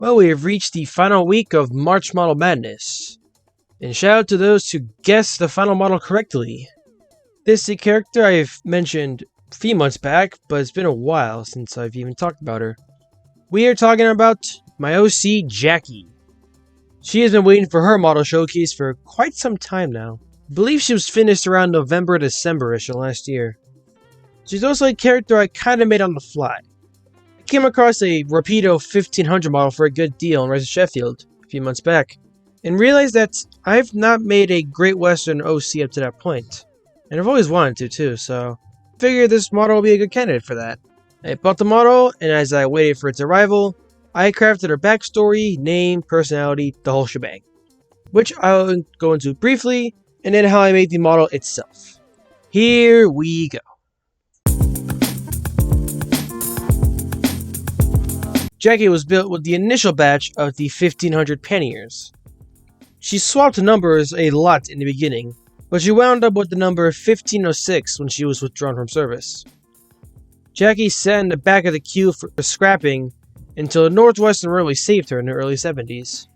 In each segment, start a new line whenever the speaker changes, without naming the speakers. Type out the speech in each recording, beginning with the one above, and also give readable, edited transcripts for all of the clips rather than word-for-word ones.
Well, we have reached the final week of March Model Madness. And shout out to those who guessed the final model correctly. This is a character I've mentioned a few months back, but it's been a while since I've even talked about her. We are talking about my OC, Jackie. She has been waiting for her model showcase for quite some time now. I believe she was finished around November, December-ish of last year. She's also a character I kinda made on the fly. I came across a Rapido 1500 model for a good deal in Rise of Sheffield a few months back, and realized that I've not made a Great Western OC up to that point. And I've always wanted to too, so I figured this model would be a good candidate for that. I bought the model, and as I waited for its arrival, I crafted her backstory, name, personality, the whole shebang. Which I'll go into briefly, and then how I made the model itself. Here we go. Jackie was built with the initial batch of the 1500 panniers. She swapped numbers a lot in the beginning, but she wound up with the number 1506 when she was withdrawn from service. Jackie sat in the back of the queue for scrapping until the Northwestern Railway saved her in the early 70s.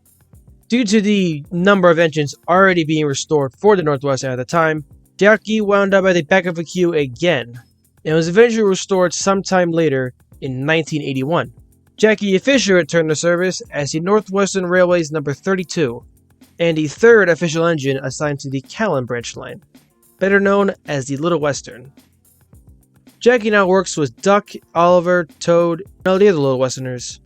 Due to the number of engines already being restored for the Northwestern at the time, Jackie wound up at the back of the queue again, and was eventually restored sometime later in 1981. Jackie officially returned to service as the Northwestern Railway's number 32, and the third official engine assigned to the Callan branch line, better known as the Little Western. Jackie now works with Duck, Oliver, Toad, and all the other Little Westerners,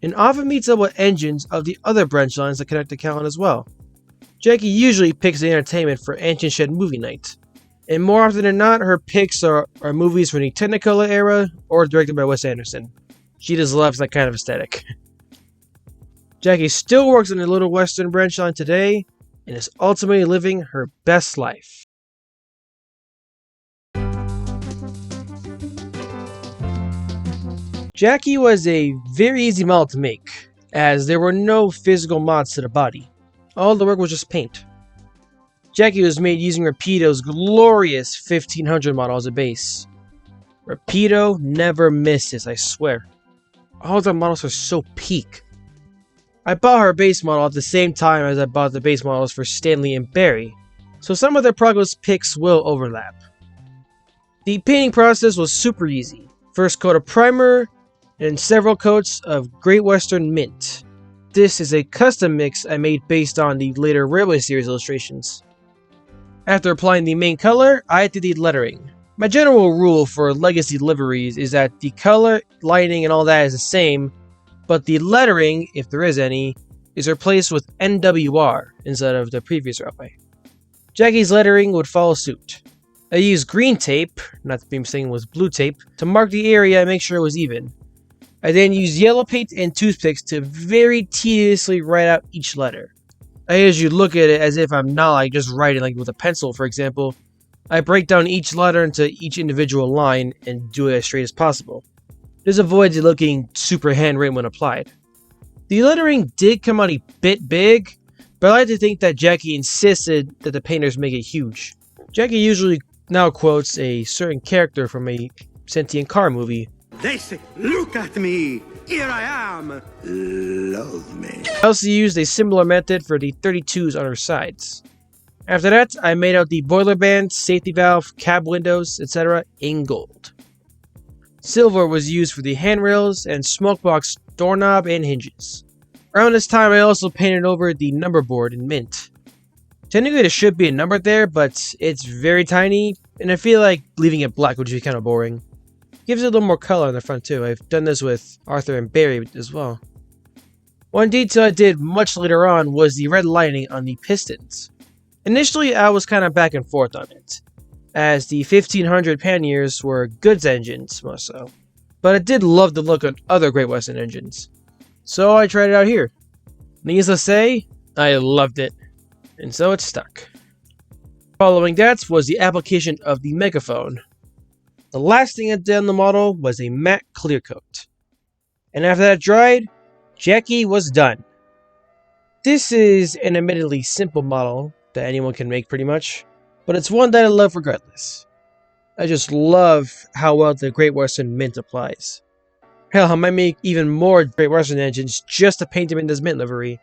and often meets up with engines of the other branch lines that connect to Callan as well. Jackie usually picks the entertainment for Ancient Shed Movie Night, and more often than not, her picks are movies from the Technicolor era or directed by Wes Anderson. She just loves that kind of aesthetic. Jackie still works on the Little Western branch line today, and is ultimately living her best life. Jackie was a very easy model to make, as there were no physical mods to the body. All the work was just paint. Jackie was made using Rapido's glorious 1500 model as a base. Rapido never misses, I swear. All the models are so peak. I bought her base model at the same time as I bought the base models for Stanley and Barry, so some of their progress picks will overlap. The painting process was super easy. First coat of primer, and several coats of Great Western Mint. This is a custom mix I made based on the later Railway Series illustrations. After applying the main color, I did the lettering. My general rule for legacy liveries is that the color, lighting, and all that is the same, but the lettering, if there is any, is replaced with NWR instead of the previous railway. Jackie's lettering would follow suit. I used green tape, not the same thing was blue tape, to mark the area and make sure it was even. I then used yellow paint and toothpicks to very tediously write out each letter. I usually look at it as if I'm not just writing with a pencil, for example. I break down each letter into each individual line and do it as straight as possible. This avoids it looking super handwritten when applied. The lettering did come out a bit big, but I like to think that Jackie insisted that the painters make it huge. Jackie usually now quotes a certain character from a sentient car movie.
They say, "Look at me, here I am, love me."
I also used a similar method for the 32s on her sides. After that, I made out the boiler band, safety valve, cab windows, etc. in gold. Silver was used for the handrails and smokebox doorknob and hinges. Around this time, I also painted over the number board in mint. Technically, there should be a number there, but it's very tiny, and I feel like leaving it black would just be kind of boring. Gives it a little more color on the front too. I've done this with Arthur and Barry as well. One detail I did much later on was the red lining on the pistons. Initially, I was kind of back and forth on it, as the 1500 panniers were goods engines, more so. But I did love the look on other Great Western engines, so I tried it out here. Needless to say, I loved it, and so it stuck. Following that was the application of the megaphone. The last thing I did on the model was a matte clear coat. And after that dried, Jackie was done. This is an admittedly simple model that anyone can make pretty much, but it's one that I love regardless. I just love how well the Great Western Mint applies. Hell, I might make even more Great Western engines just to paint them in this mint livery.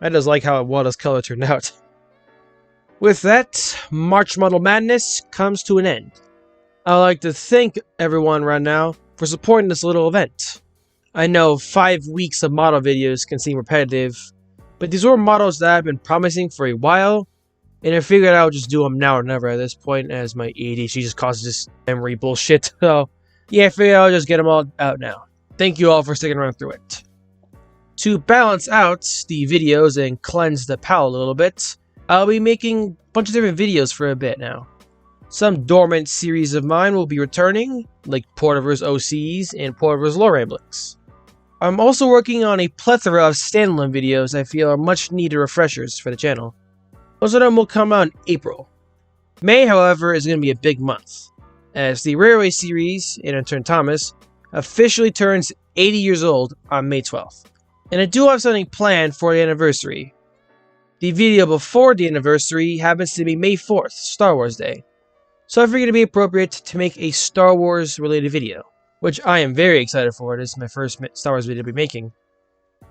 I just like how well this color turned out. With that, March Model Madness comes to an end. I'd like to thank everyone right now for supporting this little event. I know 5 weeks of model videos can seem repetitive, but these were models that I've been promising for a while, and I figured I would just do them now or never at this point, as my ADHD just causes this memory bullshit. So, yeah, I figured I'll just get them all out now. Thank you all for sticking around through it. To balance out the videos and cleanse the palate a little bit, I'll be making a bunch of different videos for a bit now. Some dormant series of mine will be returning, like Porterverse OCs and Porterverse Lore Ramblings. I'm also working on a plethora of standalone videos I feel are much needed refreshers for the channel. Most of them will come out in April. May, however, is going to be a big month, as the Railway series, and in turn Thomas, officially turns 80 years old on May 12th. And I do have something planned for the anniversary. The video before the anniversary happens to be May 4th, Star Wars Day. So I figured it'd be appropriate to make a Star Wars related video, which I am very excited for. This is my first Star Wars video to be making.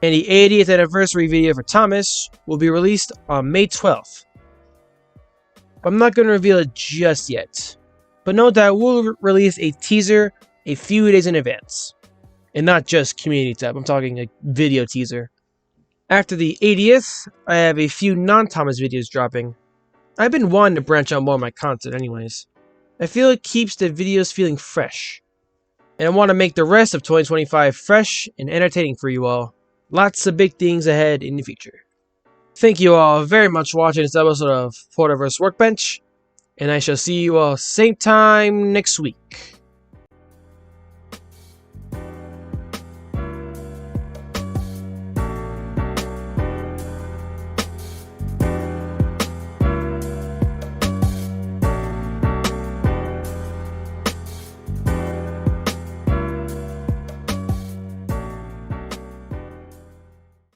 And the 80th anniversary video for Thomas will be released on May 12th. I'm not going to reveal it just yet, but note that we'll release a teaser a few days in advance. And not just community tab, I'm talking a video teaser. After the 80th, I have a few non-Thomas videos dropping. I've been wanting to branch out more of my content anyways. I feel it keeps the videos feeling fresh. And I want to make the rest of 2025 fresh and entertaining for you all. Lots of big things ahead in the future. Thank you all very much for watching this episode of Porterverse Workbench, and I shall see you all same time next week.